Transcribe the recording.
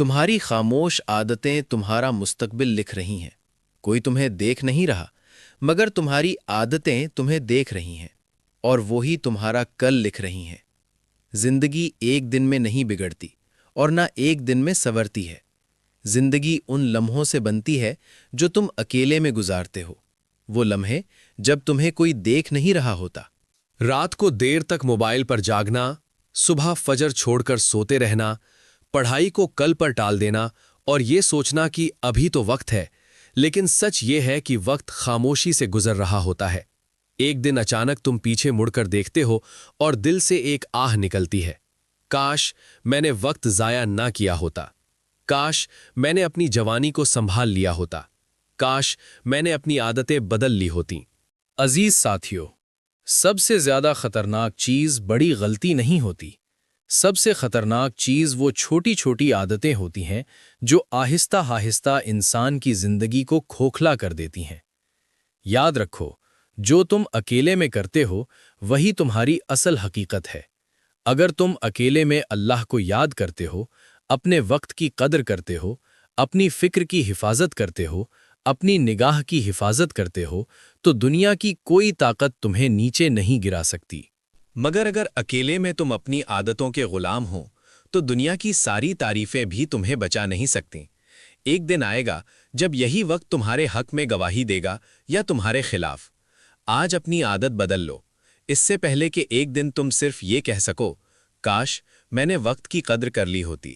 تمہاری خاموش عادتیں تمہارا مستقبل لکھ رہی ہیں۔ کوئی تمہیں دیکھ نہیں رہا، مگر تمہاری عادتیں تمہیں دیکھ رہی ہیں، اور وہی تمہارا کل لکھ رہی ہیں۔ زندگی ایک دن میں نہیں بگڑتی، اور نہ ایک دن میں سنورتی ہے۔ زندگی ان لمحوں سے بنتی ہے جو تم اکیلے میں گزارتے ہو، وہ لمحے جب تمہیں کوئی دیکھ نہیں رہا ہوتا۔ رات کو دیر تک موبائل پر جاگنا، صبح فجر چھوڑ کر سوتے رہنا، پڑھائی کو کل پر ٹال دینا اور یہ سوچنا کہ ابھی تو وقت ہے، لیکن سچ یہ ہے کہ وقت خاموشی سے گزر رہا ہوتا ہے۔ ایک دن اچانک تم پیچھے مڑ کر دیکھتے ہو اور دل سے ایک آہ نکلتی ہے، کاش میں نے وقت ضائع نہ کیا ہوتا، کاش میں نے اپنی جوانی کو سنبھال لیا ہوتا، کاش میں نے اپنی عادتیں بدل لی ہوتیں۔ عزیز ساتھیو، سب سے زیادہ خطرناک چیز بڑی غلطی نہیں ہوتی، سب سے خطرناک چیز وہ چھوٹی چھوٹی عادتیں ہوتی ہیں جو آہستہ آہستہ انسان کی زندگی کو کھوکھلا کر دیتی ہیں۔ یاد رکھو، جو تم اکیلے میں کرتے ہو وہی تمہاری اصل حقیقت ہے۔ اگر تم اکیلے میں اللہ کو یاد کرتے ہو، اپنے وقت کی قدر کرتے ہو، اپنی فکر کی حفاظت کرتے ہو، اپنی نگاہ کی حفاظت کرتے ہو، تو دنیا کی کوئی طاقت تمہیں نیچے نہیں گرا سکتی۔ مگر اگر اکیلے میں تم اپنی عادتوں کے غلام ہو تو دنیا کی ساری تعریفیں بھی تمہیں بچا نہیں سکتیں۔ ایک دن آئے گا جب یہی وقت تمہارے حق میں گواہی دے گا یا تمہارے خلاف۔ آج اپنی عادت بدل لو، اس سے پہلے کہ ایک دن تم صرف یہ کہہ سکو، کاش میں نے وقت کی قدر کر لی ہوتی۔